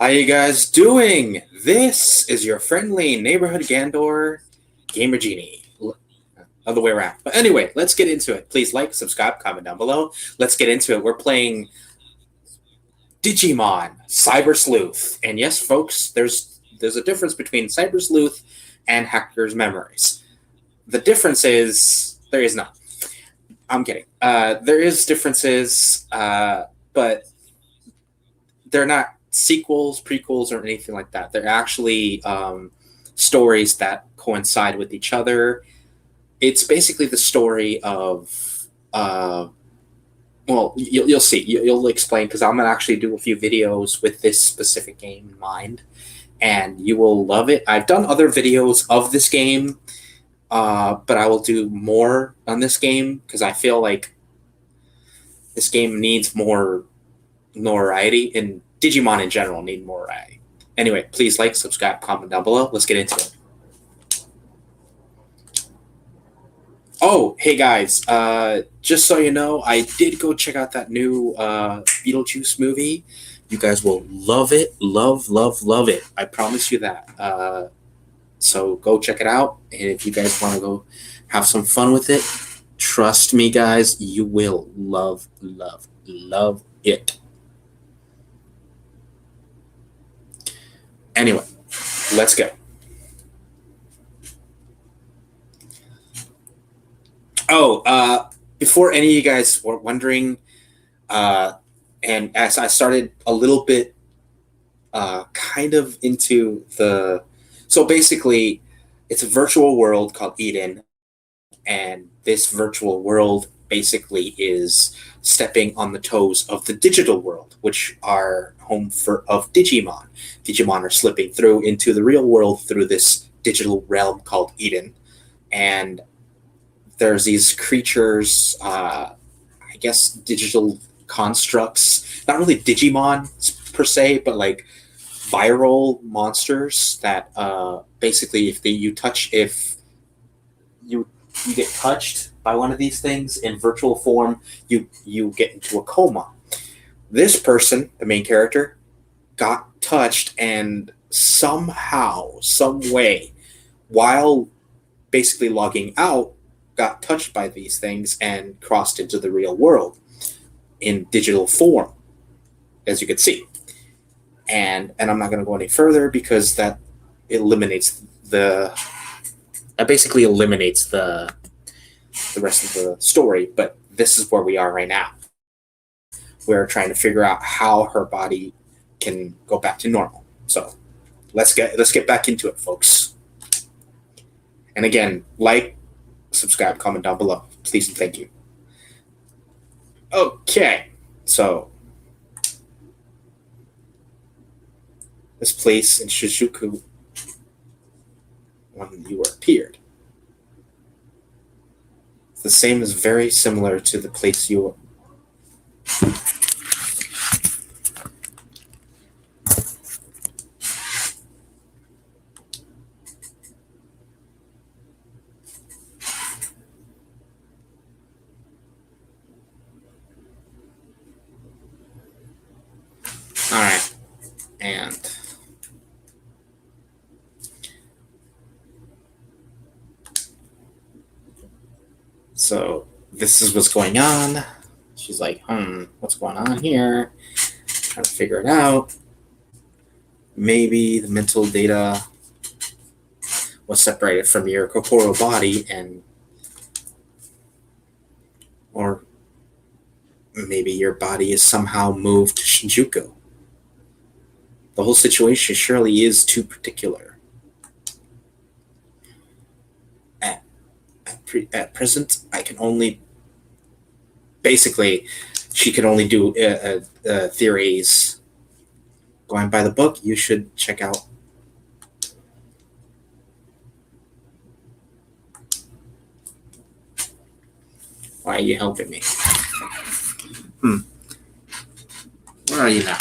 How you guys doing? This is your friendly neighborhood Gandor, Gamer Genie. Other way around. But anyway, let's get into it. Please like, subscribe, comment down below. Let's get into it. We're playing Digimon Cyber Sleuth. And yes, folks, there's a difference between Cyber Sleuth and Hacker's Memories. The difference is there is not. I'm kidding. There is differences, but they're not sequels, prequels, or anything like that. They're actually stories that coincide with each other. It's basically the story of, well, you'll see. You'll explain, because I'm going to actually do a few videos with this specific game in mind, and you will love it. I've done other videos of this game, but I will do more on this game because I feel like this game needs more notoriety, and Digimon in general need more variety. Anyway, please like, subscribe, comment down below. Let's get into it. Oh, hey guys, just so you know, I did go check out that new Beetlejuice movie. You guys will love it. Love it. I promise you that. So go check it out. And if you guys want to go have some fun with it, trust me, guys, you will love it. Anyway, let's go. Oh, before any of you guys were wondering, and as I started a little bit kind of into the... So basically, it's a virtual world called Eden, and this virtual world basically is stepping on the toes of the digital world, which are home of Digimon. Digimon are slipping through into the real world through this digital realm called Eden, and there's these creatures, I guess digital constructs, not really Digimon per se, but like viral monsters that basically if you get touched by one of these things in virtual form, you get into a coma. This person, the main character, got touched and somehow, some way, while basically logging out, got touched by these things and crossed into the real world in digital form, as you can see. And I'm not going to go any further because that basically eliminates the rest of the story. But this is where we are right now. We're trying to figure out how her body can go back to normal. So let's get back into it, folks. And again, like, subscribe, comment down below, please and thank you. Okay, so this place in Shizuku, when you appeared, the same is very similar to the place you... All right, and so this is what's going on. She's like, what's going on here? Trying to figure it out. Maybe the mental data was separated from your corporeal body, or maybe your body is somehow moved to Shinjuku. The whole situation surely is too particular. At present, I can only... Basically, she can only do theories. Going by the book, you should check out... Why are you helping me? Where are you now?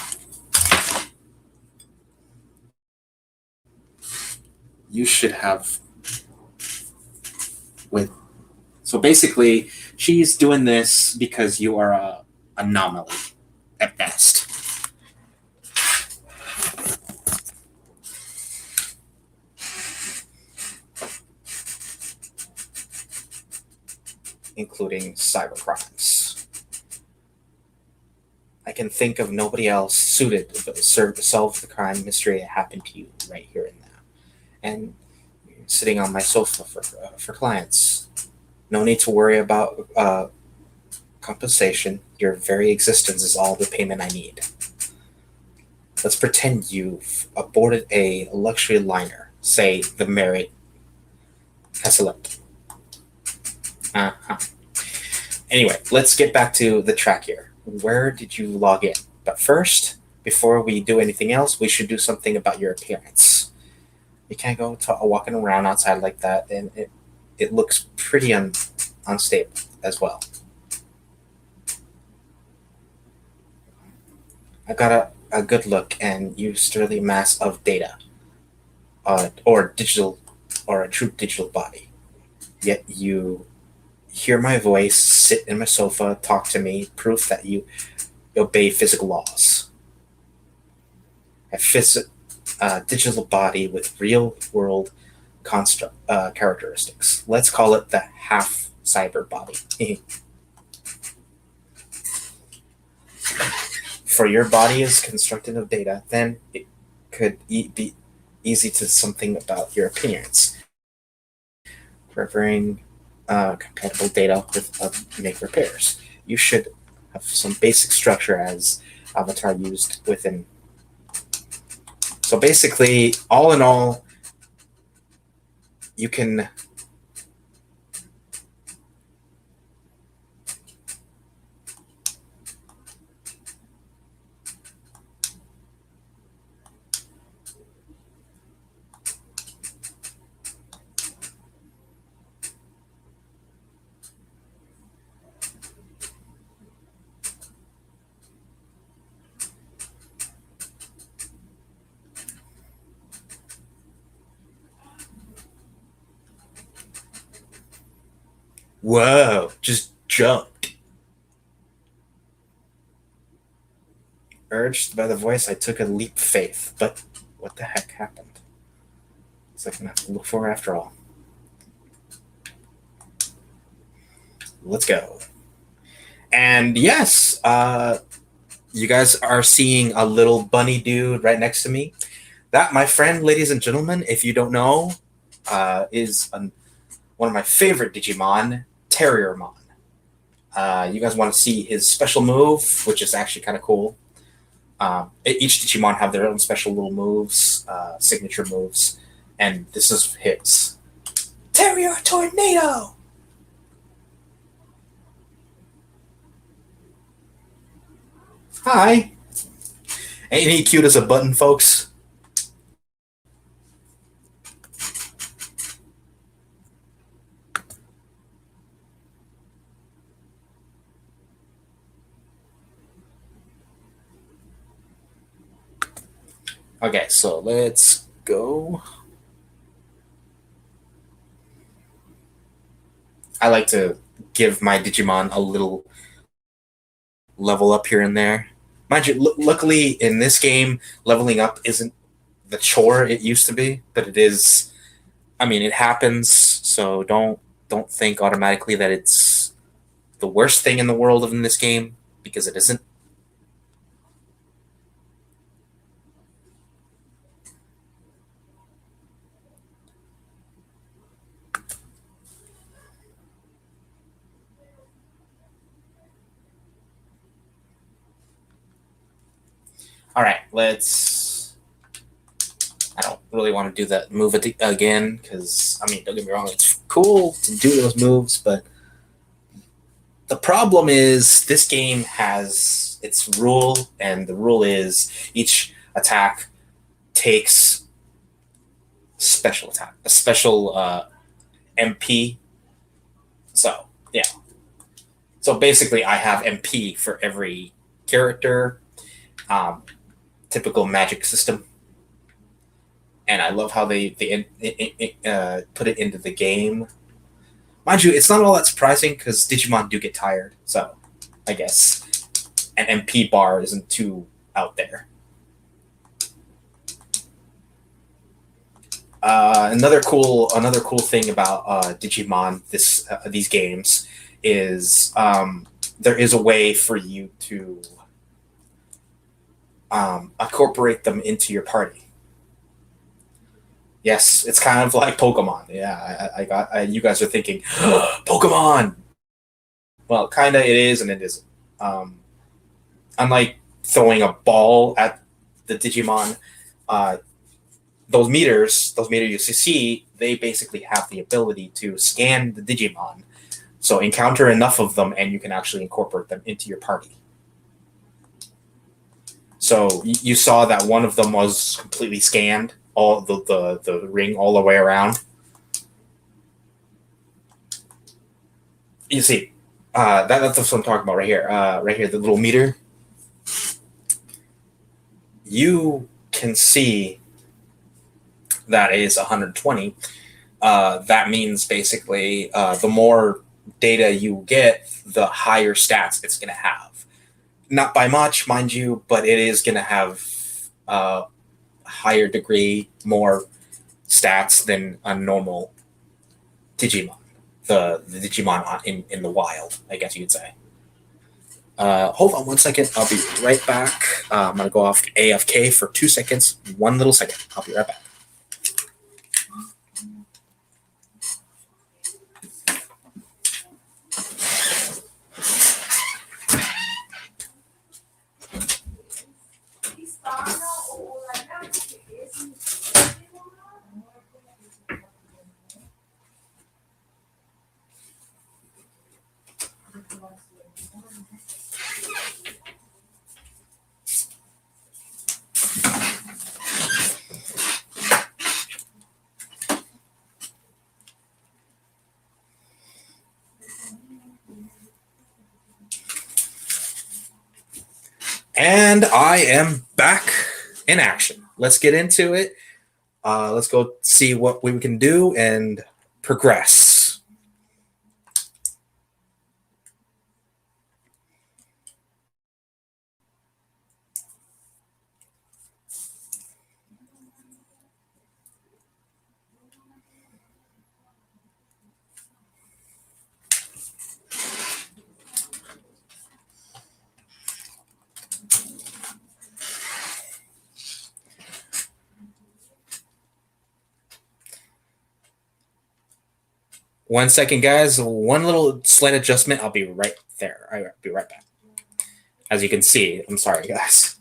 You should have... So basically, she's doing this because you are a anomaly at best. including cybercrimes. I can think of nobody else suited to solve the crime mystery that happened to you right here and now. And sitting on my sofa for clients. No need to worry about compensation. Your very existence is all the payment I need. Let's pretend you've aborted a luxury liner, say the Marriott Castellet. Uh-huh. Anyway, let's get back to the track here. Where did you log in? But first, before we do anything else, we should do something about your appearance. You can't go walking around outside like that, and it looks pretty unstable as well. I got a good look, and you sturdy mass of data, or a true digital body. Yet you hear my voice, sit in my sofa, talk to me, proof that you obey physical laws. A digital body with real-world characteristics. Let's call it the half cyber body. For your body is constructed of data, then it could be easy to something about your appearance. Preferring compatible data with make repairs. You should have some basic structure as avatar used within. So basically, all in all, you can whoa, just jumped. Urged by the voice, I took a leap of faith. But what the heck happened? It's like I'm gonna have to look for her after all. Let's go. And yes, you guys are seeing a little bunny dude right next to me. That, my friend, ladies and gentlemen, if you don't know, is one of my favorite Digimon, Terriermon. You guys want to see his special move, which is actually kind of cool. Each Digimon have their own special little moves, signature moves, and this is his. Terrier Tornado! Hi! Ain't he cute as a button, folks? Okay, so let's go. I like to give my Digimon a little level up here and there. Mind you, luckily in this game, leveling up isn't the chore it used to be, but it is. I mean, it happens, so don't think automatically that it's the worst thing in the world in this game, because it isn't. All right, let's. I don't really want to do that move again because, I mean, don't get me wrong, it's cool to do those moves, but the problem is this game has its rule, and the rule is each attack takes special attack, a special MP. So, yeah. So basically, I have MP for every character. Typical magic system, and I love how they put it into the game. Mind you, it's not all that surprising because Digimon do get tired, so I guess an MP bar isn't too out there. Another cool thing about Digimon these games is there is a way for you to incorporate them into your party. Yes, it's kind of like Pokemon. Yeah, you guys are thinking, Pokemon! Well, kind of it is and it isn't. Um, Unlike throwing a ball at the Digimon, uh, those meters you see, they basically have the ability to scan the Digimon. So encounter enough of them, and you can actually incorporate them into your party. So you saw that one of them was completely scanned, all the ring all the way around. You see, that's what I'm talking about right here. Right here, the little meter. You can see that is 120. That means basically the more data you get, the higher stats it's going to have. Not by much, mind you, but it is going to have a higher degree, more stats than a normal Digimon. The Digimon in the wild, I guess you could say. Hold on 1 second. I'll be right back. I'm going to go off AFK for 2 seconds. 1 little second. I'll be right back. And I am back in action. Let's get into it. Let's go see what we can do and progress. One second, guys. One little slight adjustment. I'll be right there. I'll be right back. As you can see, I'm sorry, guys.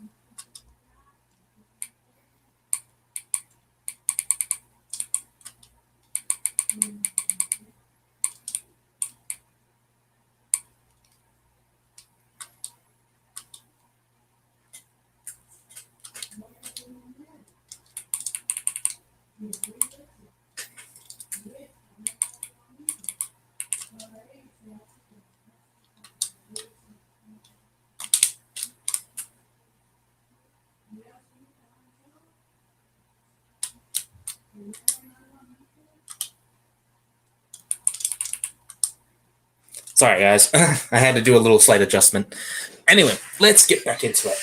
Sorry, guys. I had to do a little slight adjustment. Anyway, let's get back into it.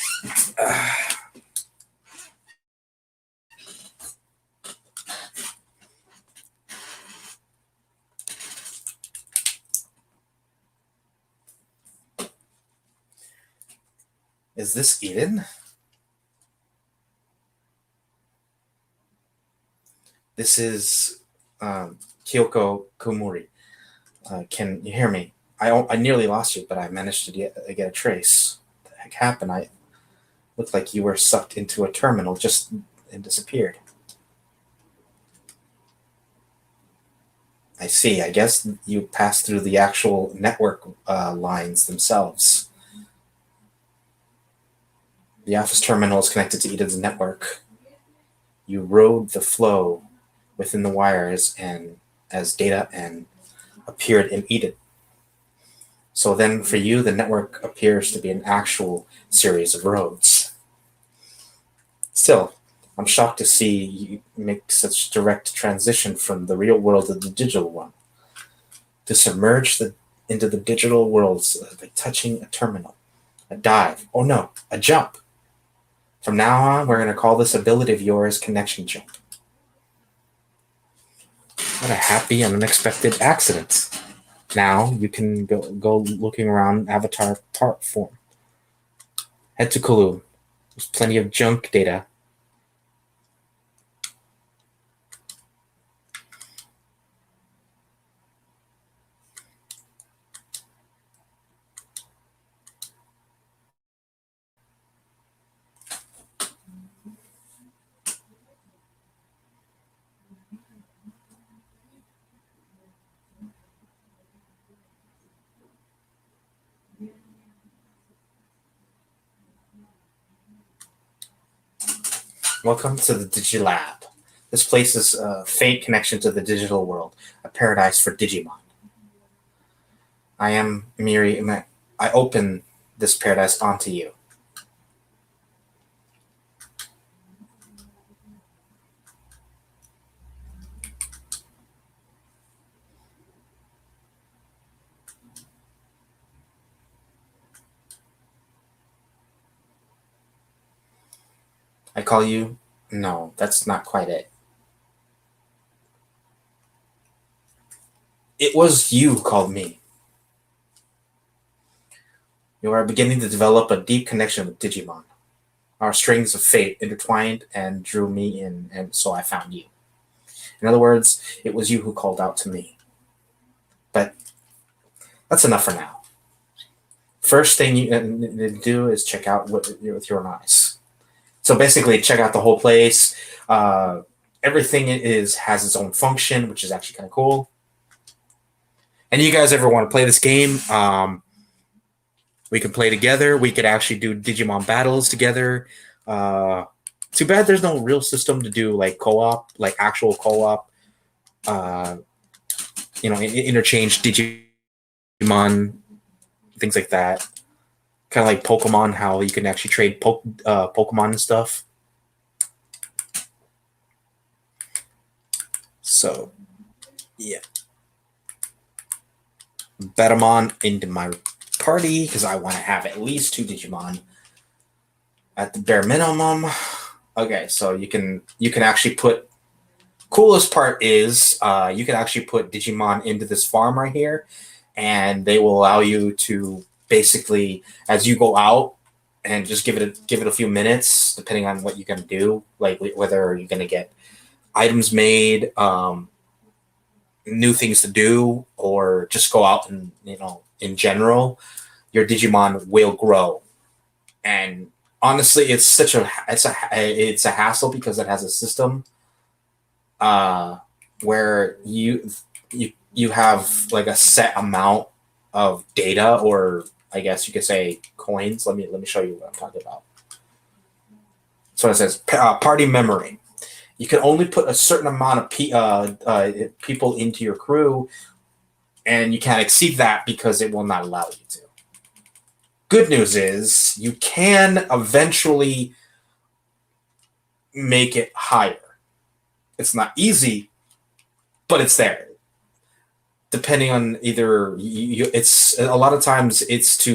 Is this Eden? This is Kyoko Komori. Can you hear me? I nearly lost you, but I managed to get a trace. What the heck happened? I looked like you were sucked into a terminal just and disappeared. I see. I guess you passed through the actual network lines themselves. The office terminal is connected to Eden's network. You rode the flow within the wires and as data and appeared in Eden. So then for you, the network appears to be an actual series of roads. Still, I'm shocked to see you make such direct transition from the real world to the digital one. To submerge into the digital worlds by touching a terminal. A dive. Oh no, a jump. From now on, we're going to call this ability of yours connection jump. What a happy and unexpected accident. Now you can go looking around avatar part form. Head to Kaloon. There's plenty of junk data. Welcome to the Digilab. This place is a faint connection to the digital world, a paradise for Digimon. I am Miri. I open this paradise onto you. I call you? No, that's not quite it. It was you who called me. You are beginning to develop a deep connection with Digimon. Our strings of fate intertwined and drew me in, and so I found you. In other words, it was you who called out to me. But that's enough for now. First thing you need to do is check out with your eyes. So basically, check out the whole place. Everything has its own function, which is actually kind of cool. And you guys ever want to play this game? We can play together. We could actually do Digimon battles together. Too bad there's no real system to do like co-op, like actual co-op. Interchange Digimon, things like that. Kind of like Pokemon, how you can actually trade Pokemon and stuff. So, yeah. Betamon into my party because I want to have at least 2 Digimon at the bare minimum. Okay, so you can actually put. Coolest part is you can actually put Digimon into this farm right here, and they will allow you to basically, as you go out, and just give it a few minutes, depending on what you're gonna do, like whether you're gonna get items made, new things to do, or just go out and in general, your Digimon will grow. And honestly, it's a hassle because it has a system where you have like a set amount of data, or I guess you could say coins. Let me show you what I'm talking about. So it says party memory. You can only put a certain amount of people into your crew, and you can't exceed that because it will not allow you to. Good news is you can eventually make it higher. It's not easy, but it's there. Depending on either it's a lot of times it's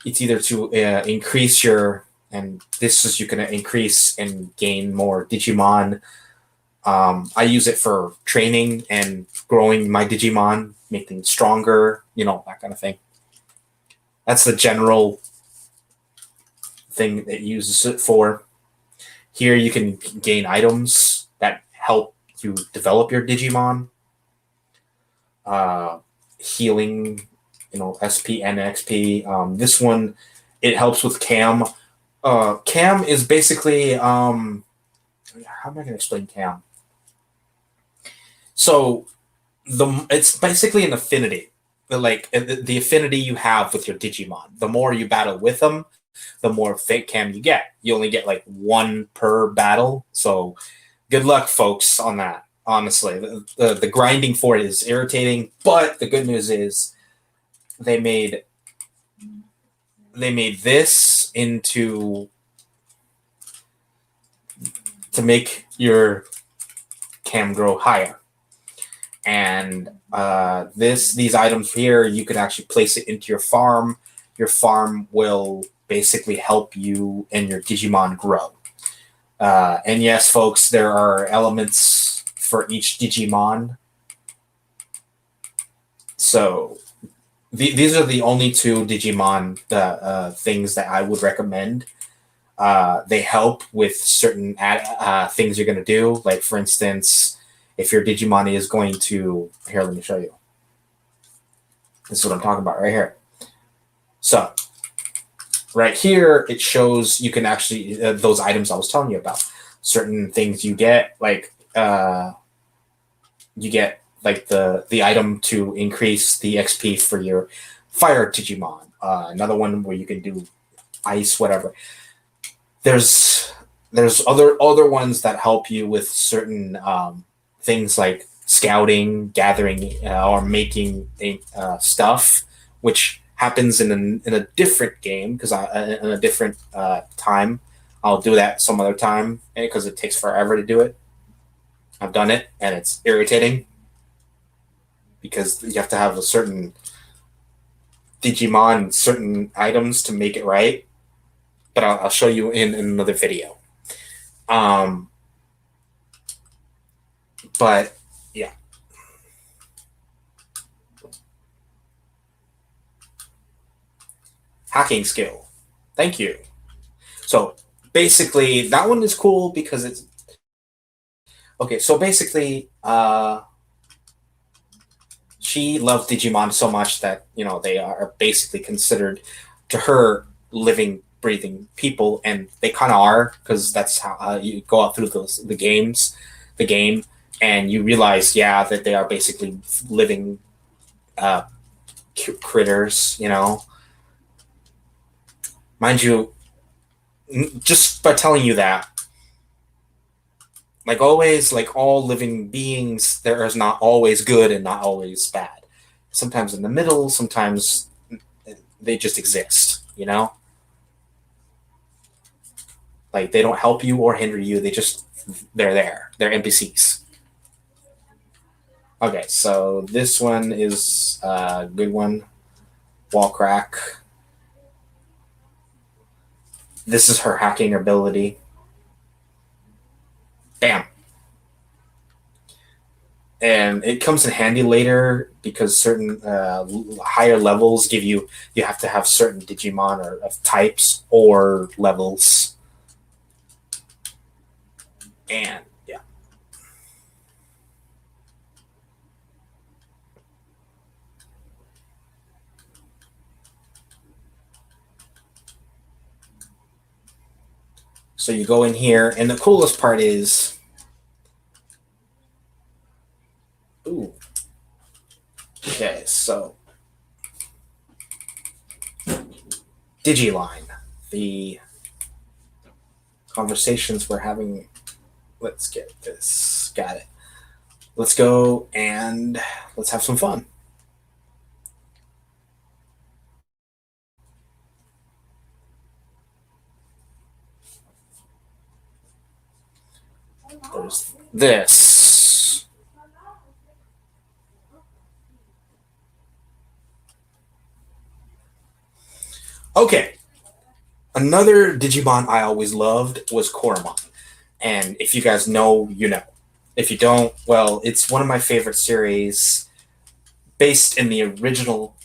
either to increase your, and this is you can increase and gain more Digimon. I use it for training and growing my Digimon, making them stronger, that kind of thing. That's the general thing that it uses it for. Here you can gain items that help you develop your Digimon. Healing, SP and XP. This one, it helps with Cam. Cam is basically, how am I going to explain Cam? So it's basically an affinity. Like the affinity you have with your Digimon. The more you battle with them, the more fake Cam you get. You only get like 1 per battle. So good luck, folks, on that. Honestly, the grinding for it is irritating, but the good news is they made this to make your Cam grow higher. And these items here, you can actually place it into your farm. Your farm will basically help you and your Digimon grow. And yes, folks, there are elements for each Digimon. So these are the only two Digimon things that I would recommend. They help with certain things you're going to do. Like, for instance, if your Digimon is going to... Here, let me show you. This is what I'm talking about right here. So, right here, it shows you can actually... those items I was telling you about. Certain things you get, like... you get, like, the item to increase the XP for your fire Digimon. Another one where you can do ice, whatever. There's other ones that help you with certain things like scouting, gathering, or making stuff, which happens in a different game because in a different time. I'll do that some other time because it takes forever to do it. I've done it and it's irritating because you have to have a certain Digimon, certain items to make it right. But I'll show you in another video. But yeah. Hacking skill. Thank you. So basically, that one is cool because it's... Okay, so basically, she loves Digimon so much that, they are basically considered to her living, breathing people, and they kind of are, because that's how you go out through the game, and you realize, that they are basically living critters, Mind you, just by telling you that, like always, like all living beings, there is not always good and not always bad. Sometimes in the middle, sometimes they just exist, Like they don't help you or hinder you. They're there. They're NPCs. Okay, so this one is a good one. Wall crack. This is her hacking ability. Bam. And it comes in handy later because certain higher levels you have to have certain Digimon or of types or levels. And yeah. So you go in here, and the coolest part is... Ooh. Okay, so... Digiline. The conversations we're having... Let's get this. Got it. Let's go and let's have some fun. There's this. Okay. Another Digimon I always loved was Koromon. And if you guys know, you know. If you don't, well, it's one of my favorite series based in the original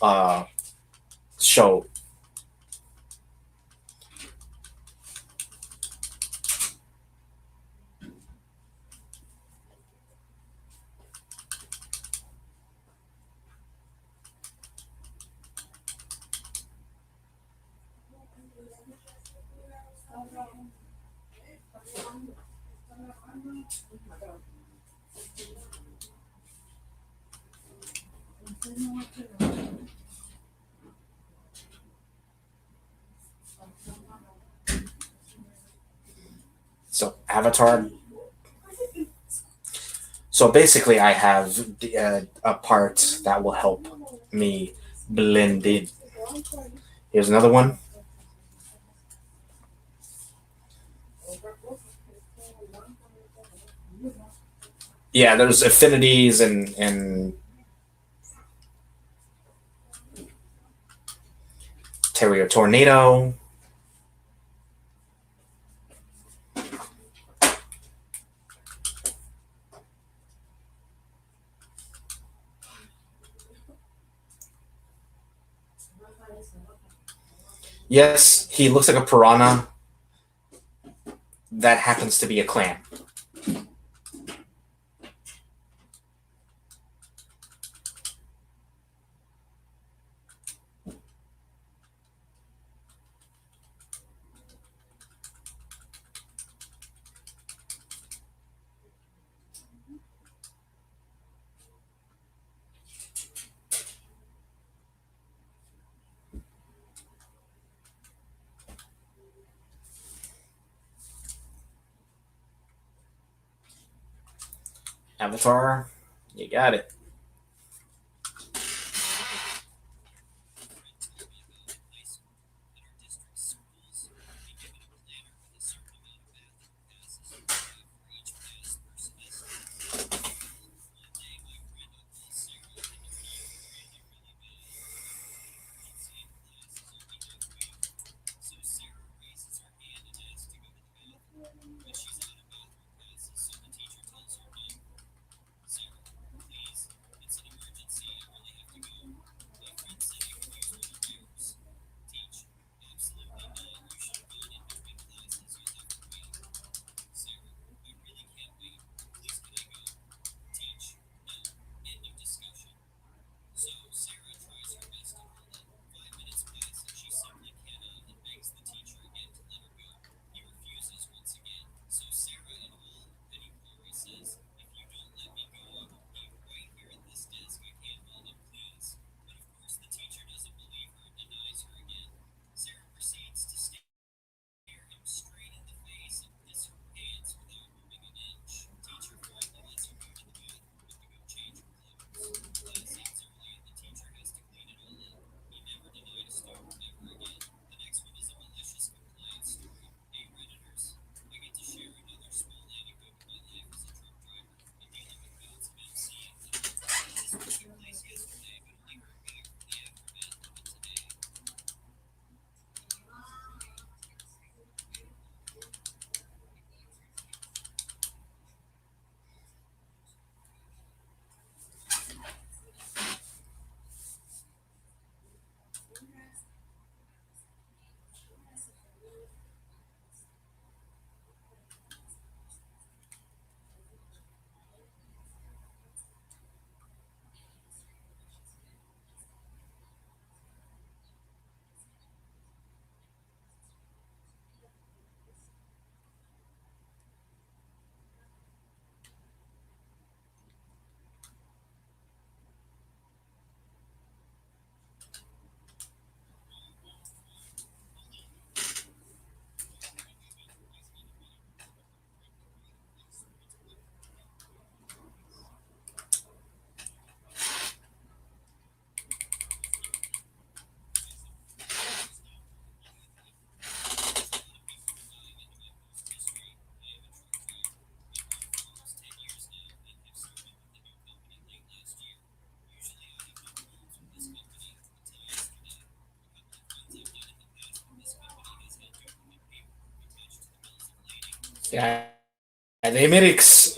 show. So, Avatar. So basically, I have a part that will help me blend in. Here's another one. Yeah, there's affinities and Terrier Tornado. Yes, he looks like a piranha. That happens to be a clam. Avatar, you got it. Yeah, the antics.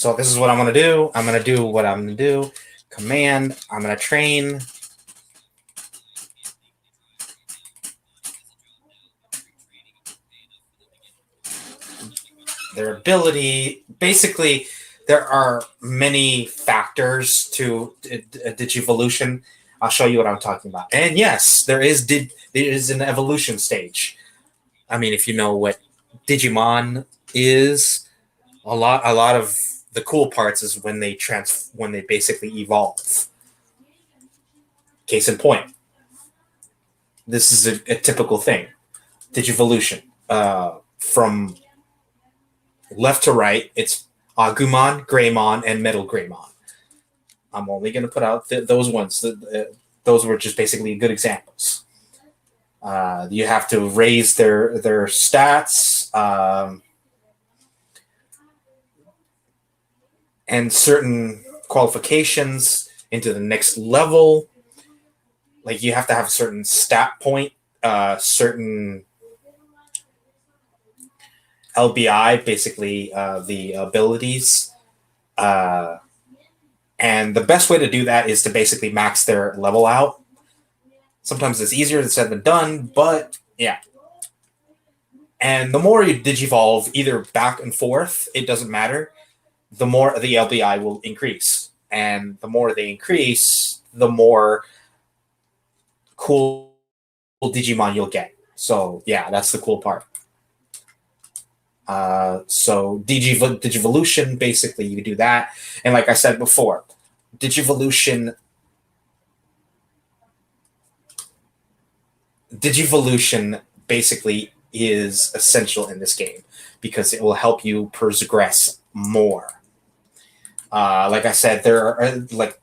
So this is what I'm going to do. I'm going to do what I'm going to do. Command, I'm going to train. Their ability. Basically, there are many factors to Digivolution. I'll show you what I'm talking about. And yes, there is an evolution stage. I mean, if you know what Digimon is, a lot of the cool parts is when they basically evolve. Case in point, this is a typical thing. Digivolution. From left to right, it's Agumon, Greymon, and Metal Greymon. I'm only going to put out those ones. Those were just basically good examples. You have to raise their stats and certain qualifications into the next level. Like you have to have a certain stat point, certain LBI, basically the abilities. And the best way to do that is to basically max their level out. Sometimes it's easier said than done, but yeah. And the more you digivolve, either back and forth, it doesn't matter, the more the LBI will increase. And the more they increase, the more cool Digimon you'll get. So yeah, that's the cool part. So Digivolution, basically you do that. And like I said before, Digivolution basically is essential in this game because it will help you progress more. Like I said, there are, like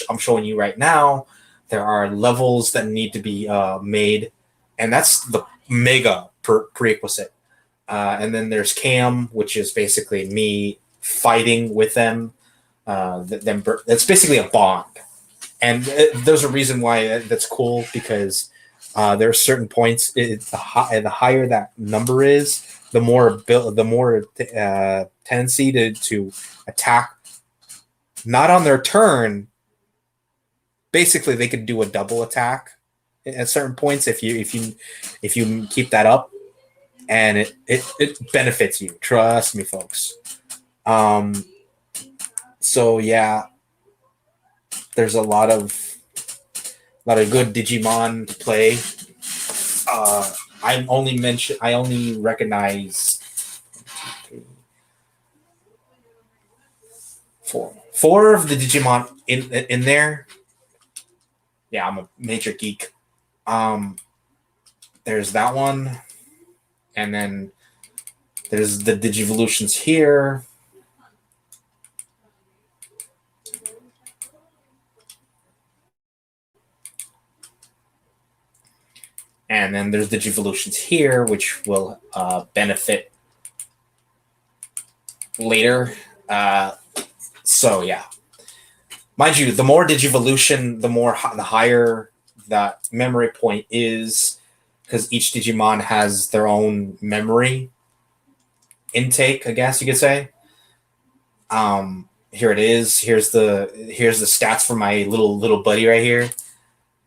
I'm showing you right now, there are levels that need to be made, and that's the mega prerequisite. And then there's Cam, which is basically me fighting with them. That's basically a bond, and there's a reason why that's cool because there are certain points. The higher that number is, the more tendency to attack. Not on their turn. Basically, they could do a double attack at certain points if you keep that up, and it benefits you. Trust me, folks. So yeah, there's a lot of good Digimon to play. I only recognize four of the Digimon in there. Yeah, I'm a major geek. There's that one, and then there's the Digivolutions here. And then there's Digivolutions here, which will benefit later. So yeah, mind you, the more Digivolution, the higher that memory point is, because each Digimon has their own memory intake, I guess you could say. Here it is. Here's the stats for my little buddy right here.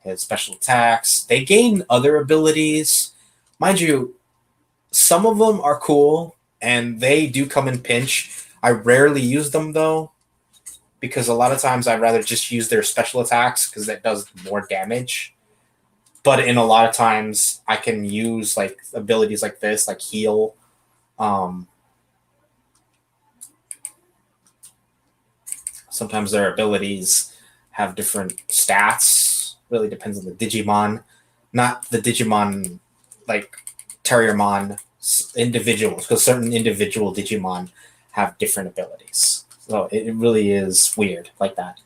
His special attacks. They gain other abilities. Mind you, some of them are cool, and they do come in pinch. I rarely use them, though, because a lot of times I'd rather just use their special attacks because that does more damage. But in a lot of times, I can use like abilities like this, like heal. Sometimes their abilities have different stats. Really depends on the Digimon, not the Digimon like Terriermon individuals, because certain individual Digimon have different abilities. So it really is weird like that.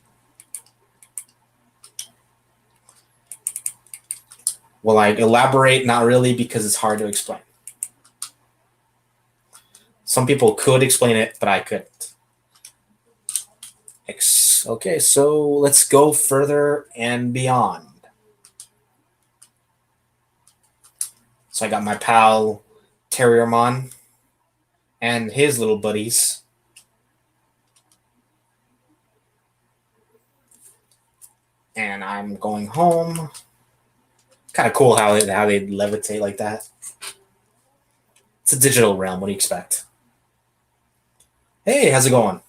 Will I elaborate? Not really, because it's hard to explain. Some people could explain it, but I couldn't. Okay, so let's go further and beyond. So I got my pal Terriermon and his little buddies. and I'm going home. Kind of cool how they levitate like that. It's a digital realm. What do you expect? Hey, how's it going?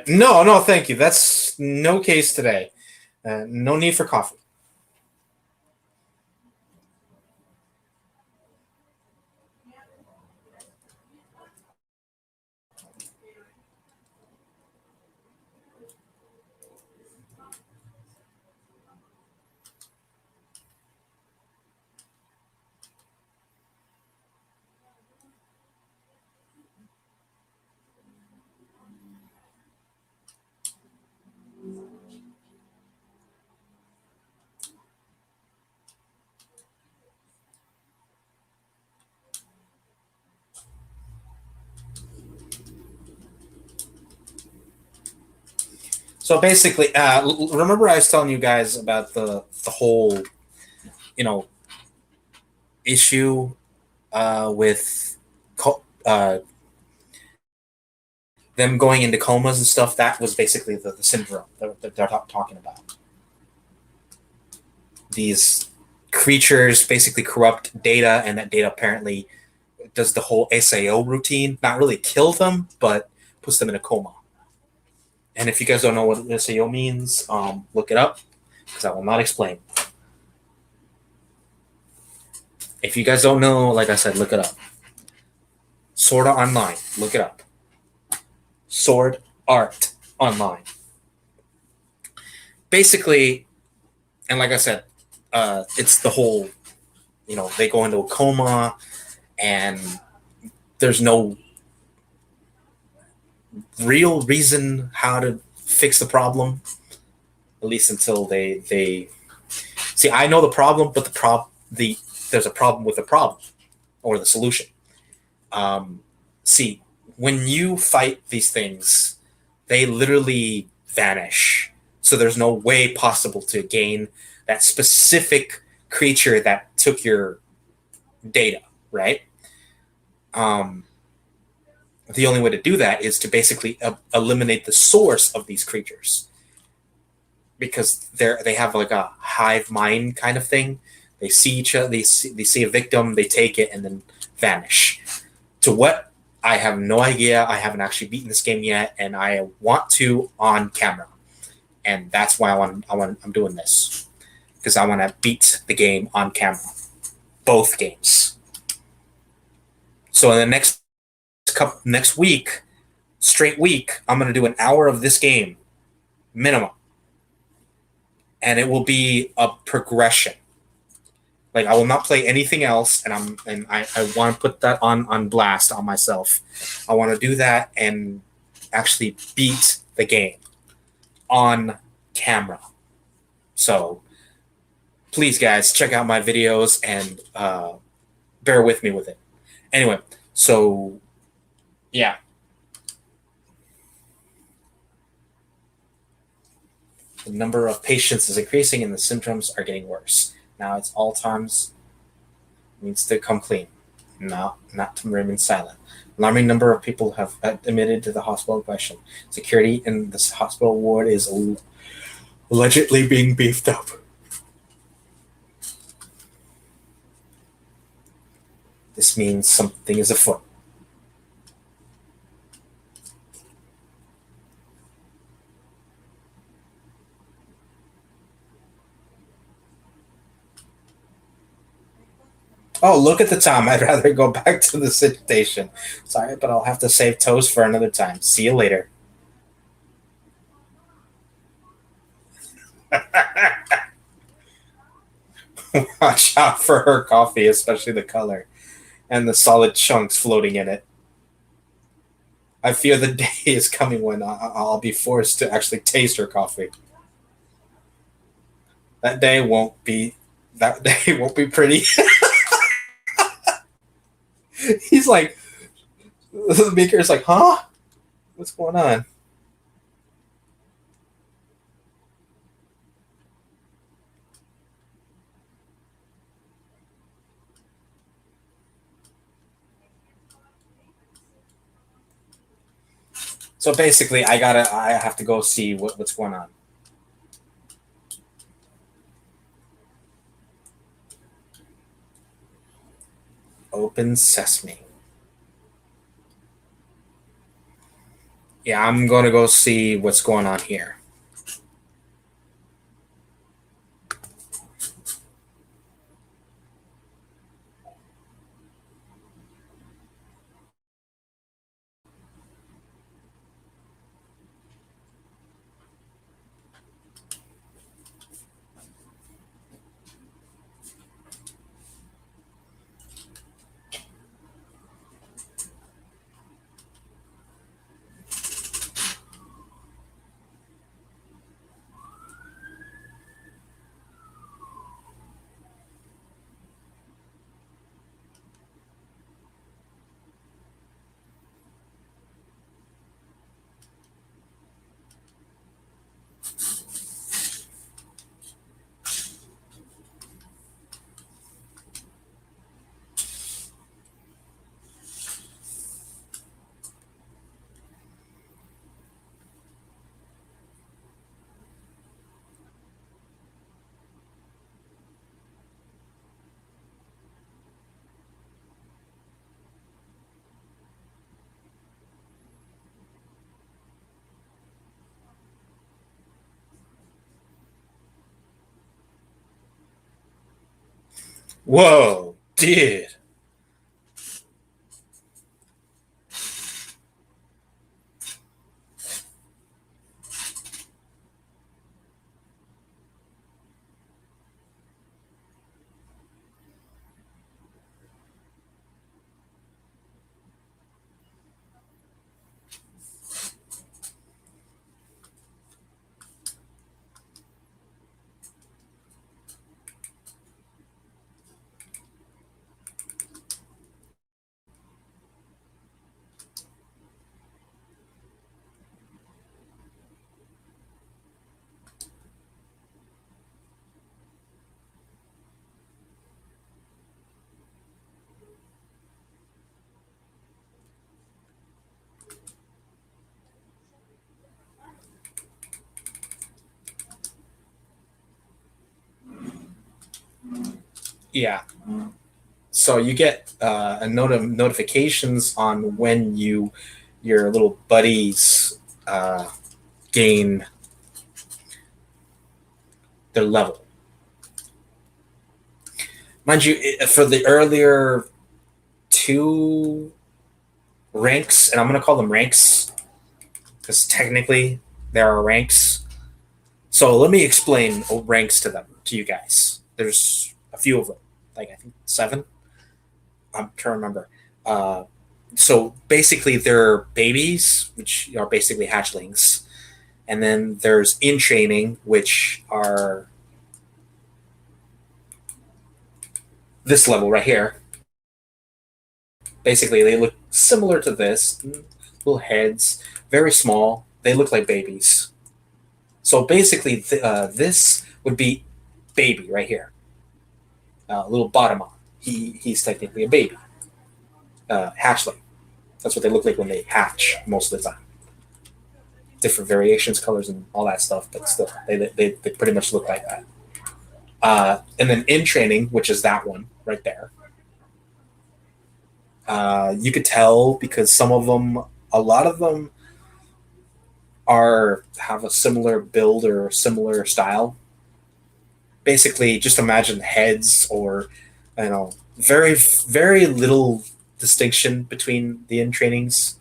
No, no, thank you. That's no case today. No need for coffee. So basically, remember I was telling you guys about the whole, you know, issue with them going into comas and stuff. That was basically the syndrome that they're talking about. These creatures basically corrupt data, and that data apparently does the whole SAO routine. Not really kill them, but puts them in a coma. And if you guys don't know what SAO means, look it up because I will not explain. If you guys don't know, like I said, look it up. Sword Art Online, look it up. Sword Art Online. Basically, and like I said, it's the whole, they go into a coma and there's no real reason how to fix the problem, at least until they see. I know the problem, but there's a problem with the problem or the solution. See, when you fight these things, they literally vanish. So there's no way possible to gain that specific creature that took your data, right? The only way to do that is to basically eliminate the source of these creatures, because they have like a hive mind kind of thing. They see each other, they see a victim, they take it, and then vanish. To what? I have no idea. I haven't actually beaten this game yet, and I want to on camera, and that's why I'm doing this, because I want to beat the game on camera, both games. So in the next week, straight week, I'm going to do an hour of this game, minimum, and it will be a progression. Like, I will not play anything else, and I want to put that on blast on myself. I want to do that and actually beat the game on camera. So please, guys, check out my videos and bear with me with it. Anyway, so yeah, the number of patients is increasing and the symptoms are getting worse. Now it's all times needs to come clean, not to remain silent. Alarming number of people have admitted to the hospital in question. Security in this hospital ward is allegedly being beefed up. This means something is afoot. Oh, look at the time. I'd rather go back to the station. Sorry, but I'll have to save toast for another time. See you later. Watch out for her coffee, especially the color and the solid chunks floating in it. I fear the day is coming when I'll be forced to actually taste her coffee. That day won't be. That day won't be pretty. He's like, the maker is like, huh? What's going on? So basically, I have to go see what's going on. Open sesame. Yeah, I'm gonna go see what's going on here. Whoa, dude. Yeah. So you get a notifications on when your little buddies gain their level. Mind you, for the earlier two ranks, and I'm going to call them ranks because technically there are ranks. So let me explain ranks to you guys. There's a few of them, like I think 7. I'm trying to remember. So basically, they're babies, which are basically hatchlings, and then there's in training, which are this level right here, basically they look similar to this. Little heads, very small. They look like babies. So basically, this would be baby right here. Little bottom on. He's technically a baby, hatchling. That's what they look like when they hatch most of the time. Different variations, colors, and all that stuff, but still, they pretty much look like that. And then in training, which is that one right there, you could tell because some of them, a lot of them, are have a similar build or similar style. Basically, just imagine heads or very very little distinction between the in trainings.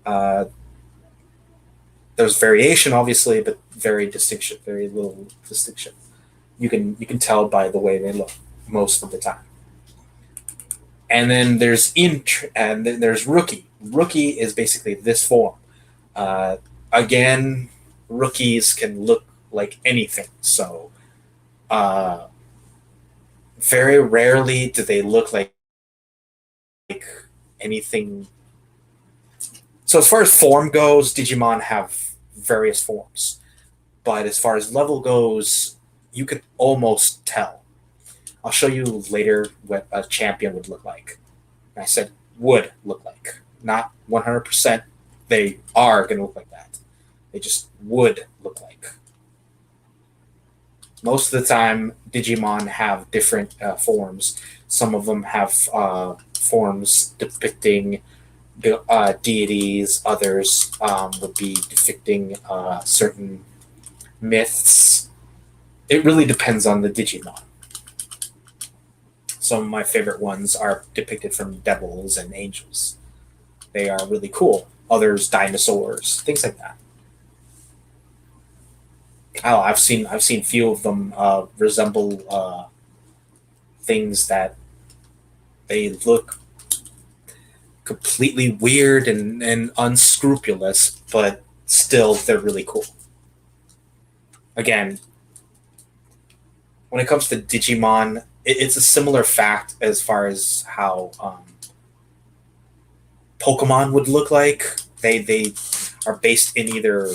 Uh, there's variation, obviously, but very little distinction. You can tell by the way they look most of the time. And then and then there's rookie. Rookie is basically this form. Uh, Again, rookies can look like anything. So uh, very rarely do they look like anything. So as far as form goes, Digimon have various forms, but as far as level goes, you can almost tell. I'll show you later what a champion would look like. And I said would look like, not 100%. They are going to look like that. They just would look like. Most of the time, Digimon have different forms. Some of them have forms depicting deities. Others would be depicting certain myths. It really depends on the Digimon. Some of my favorite ones are depicted from devils and angels. They are really cool. Others, dinosaurs, things like that. Oh, I've seen few of them resemble things that they look completely weird and unscrupulous, but still they're really cool. Again, when it comes to Digimon, it's a similar fact as far as how Pokemon would look like. They are based in either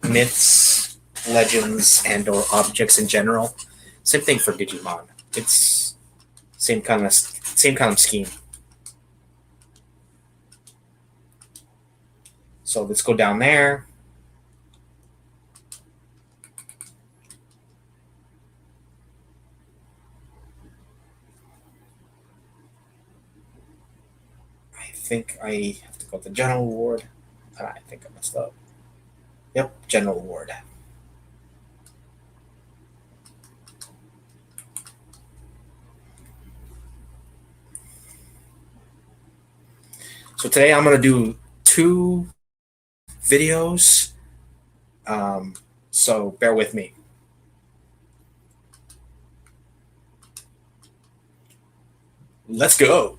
myths, legends, and or objects in general. Same thing for Digimon. It's same kind of scheme. So let's go down there. I think I have to go to General Ward. I think I messed up. Yep, General Ward. So today I'm going to do 2 videos. Um, so bear with me. Let's go.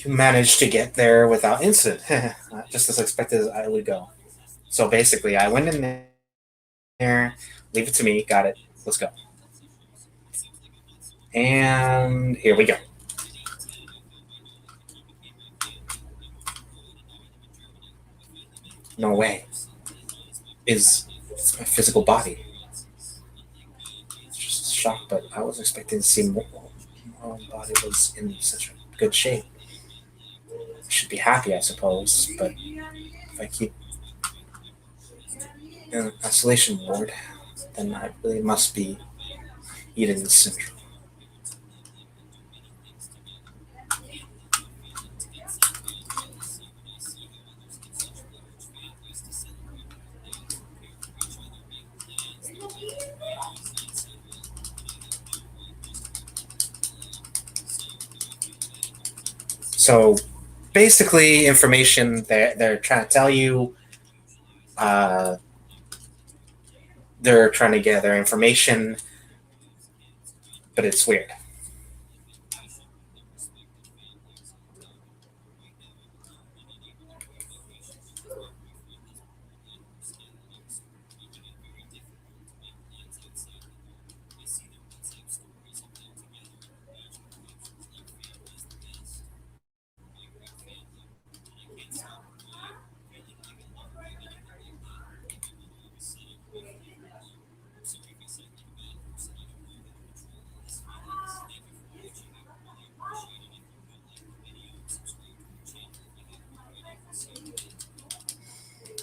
You managed to get there without incident, just as expected as I would go. So basically, I went in there, leave it to me, got it, let's go. And here we go. No way. It's my physical body. It's just a shock, but I was expecting to see more. My own body was in such a good shape. I should be happy, I suppose, but if I keep in an isolation ward, then I really must be eating the syndrome. So basically, information they're trying to tell you, uh, they're trying to gather information, but it's weird.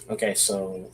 Okay, so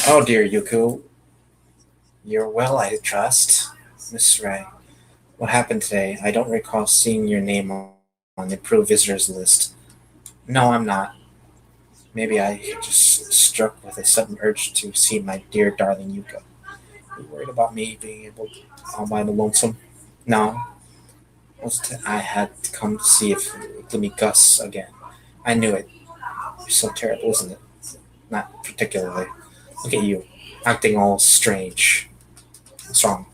oh dear, Yuku, you're well, I trust, Miss Ray. What happened today? I don't recall seeing your name on the approved visitors list. No, I'm not. Maybe I just struck with a sudden urge to see my dear darling Yuko. Are you worried about me being able to all by the lonesome? No, I had to come to see if Gloomy Gus again. I knew it. You're so terrible, isn't it? Not particularly. Look at you, acting all strange. What's wrong?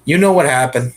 You know what happened.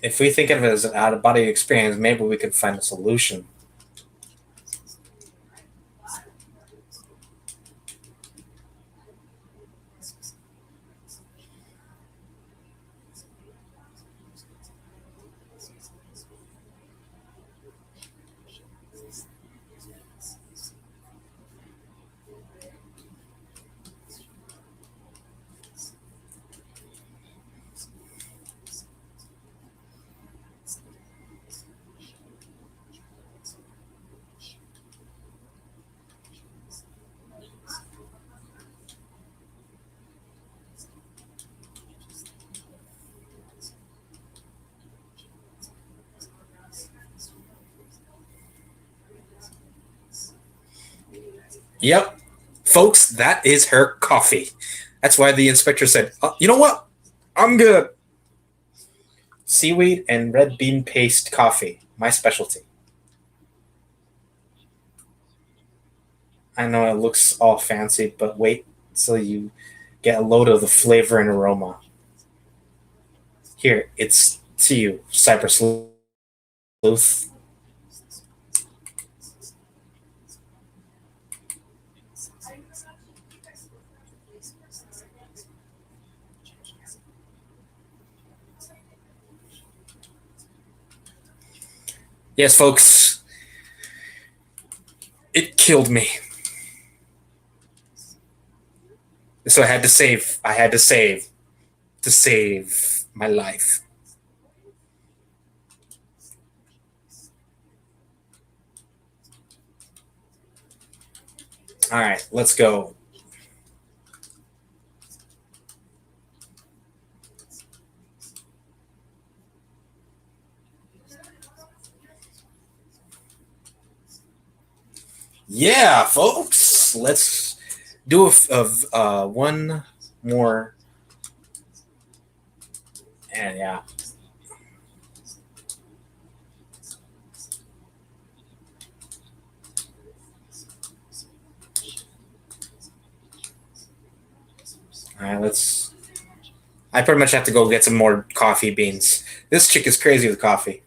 If we think of it as an out of body experience, maybe we could find a solution. Yep, folks, that is her coffee. That's why the inspector said, "You know what? I'm good." Seaweed and red bean paste coffee, my specialty. I know it looks all fancy, but wait till you get a load of the flavor and aroma. Here, it's to you, Cypress Sleuth. Yes, folks, it killed me. So I had to save. I had to save my life. All right, let's go. Yeah, folks, let's do one more. And yeah, All right, let's. I pretty much have to go get some more coffee beans. This chick is crazy with coffee.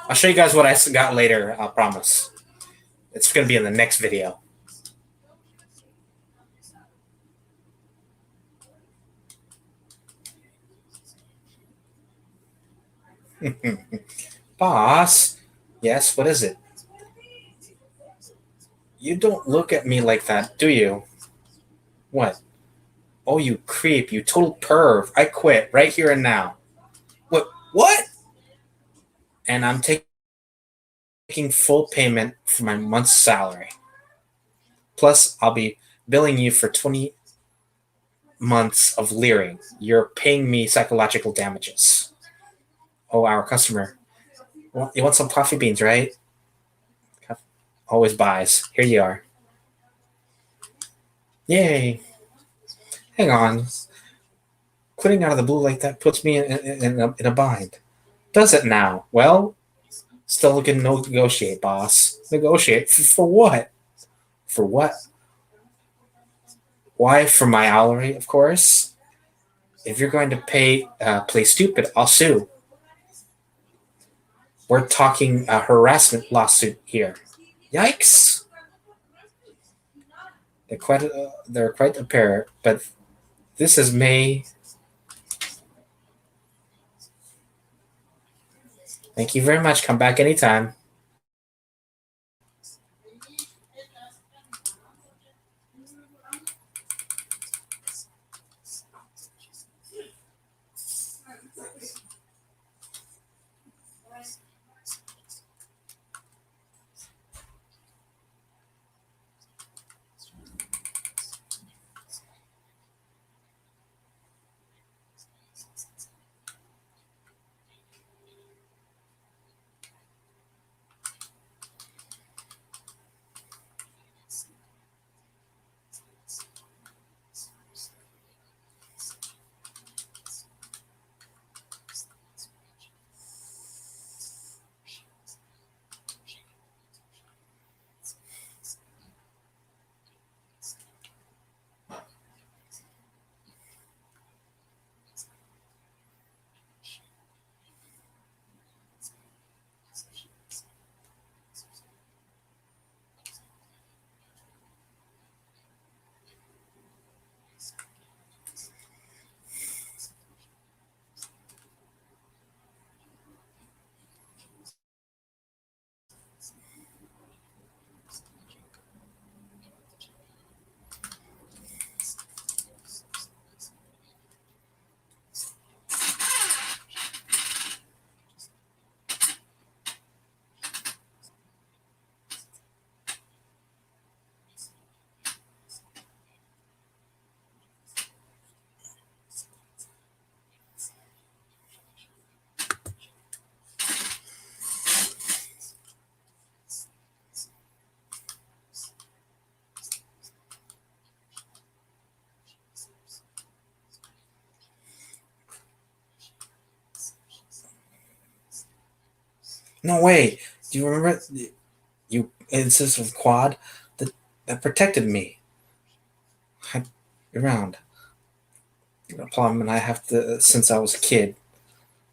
I'll show you guys what I got later. I promise. It's going to be in the next video. Boss. Yes, what is it? You don't look at me like that, do you? What? Oh, you creep, you total perv. I quit right here and now. What? What? And I'm taking full payment for my month's salary. Plus, I'll be billing you for 20 months of leering. You're paying me psychological damages. Oh, our customer. Well, you want some coffee beans, right? Always buys. Here you are. Yay. Hang on. Quitting out of the blue like that puts me in a bind. Does it now? Well, still looking to negotiate, boss. Negotiate? For what? For what? Why? For my hourly, of course. If you're going to play stupid, I'll sue. We're talking a harassment lawsuit here. Yikes! They're quite a pair, but this is May. Thank you very much. Come back anytime. No way. Do you remember you? It's this quad that protected me. Around. The problem, and I have to since I was a kid.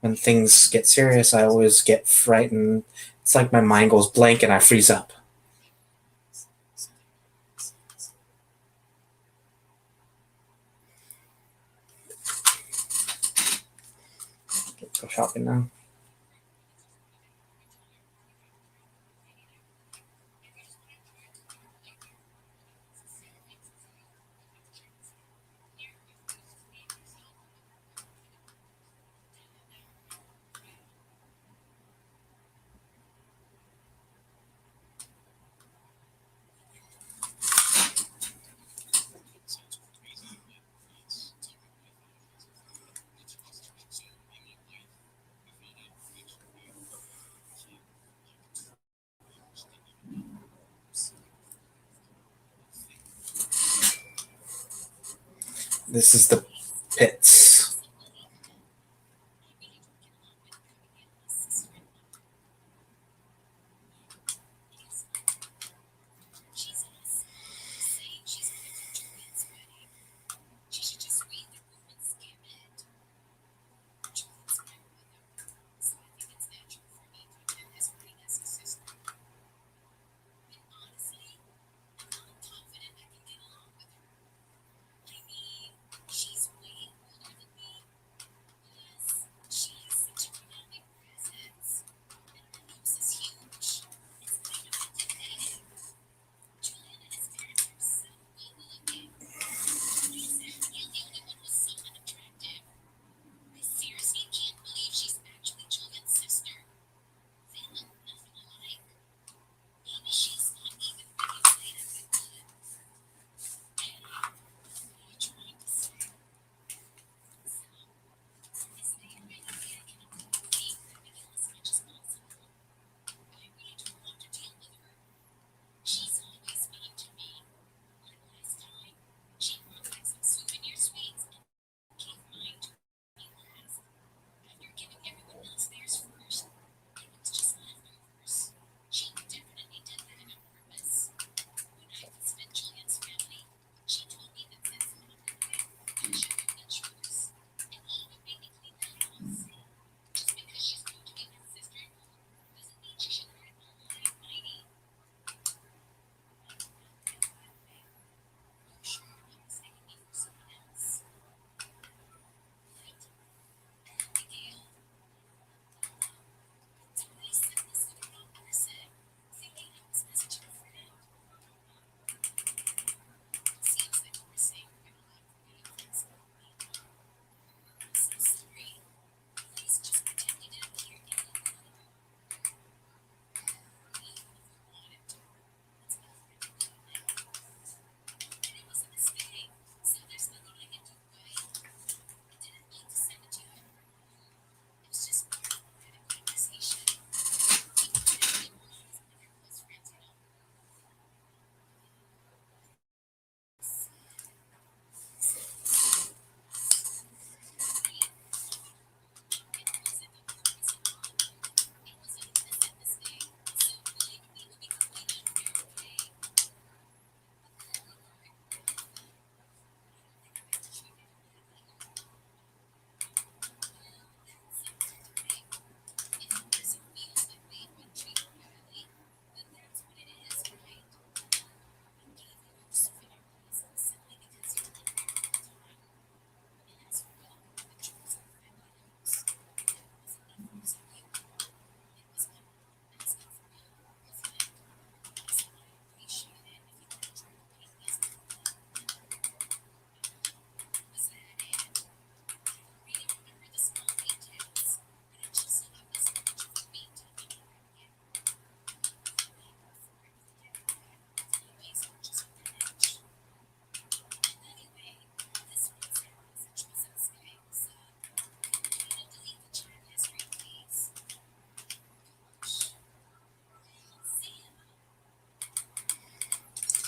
When things get serious, I always get frightened. It's like my mind goes blank and I freeze up. Go shopping now. This is the pits.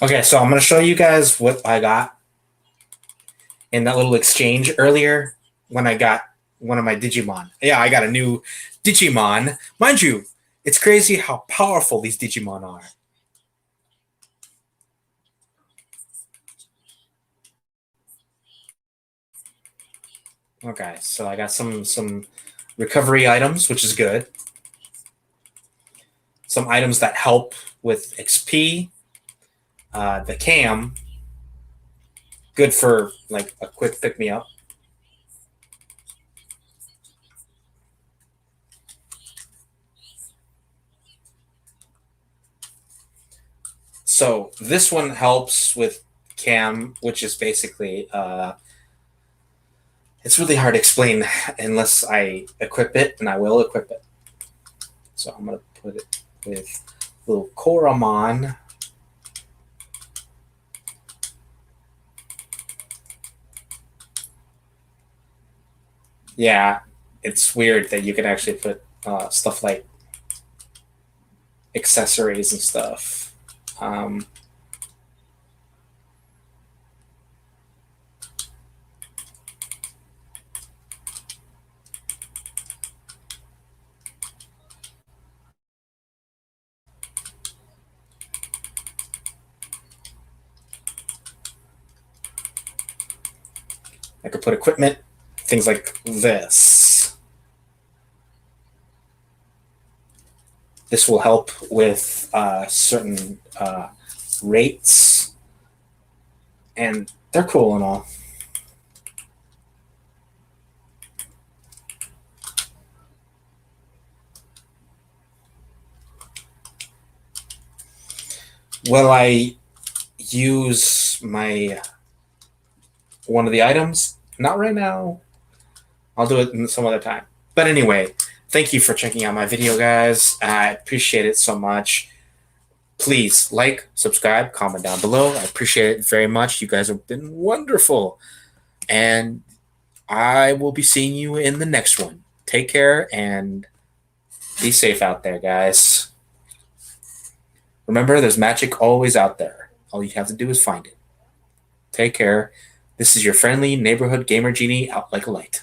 Okay, so I'm going to show you guys what I got in that little exchange earlier when I got one of my Digimon. Yeah, I got a new Digimon. Mind you, It's crazy how powerful these Digimon are. Okay, so I got some recovery items, which is good. Some items that help with XP. The cam, good for like a quick pick me up. So this one helps with cam, which is basically it's really hard to explain unless I equip it, and I will equip it. So I'm gonna put it with little Koromon. Yeah, it's weird that you can actually put stuff like accessories and stuff. I could put equipment, things like this. This will help with certain rates, and they're cool and all. Will I use my one of the items? Not right now. I'll do it some other time. But anyway, thank you for checking out my video, guys. I appreciate it so much. Please like, subscribe, comment down below. I appreciate it very much. You guys have been wonderful. And I will be seeing you in the next one. Take care and be safe out there, guys. Remember, there's magic always out there. All you have to do is find it. Take care. This is your friendly neighborhood gamer genie out like a light.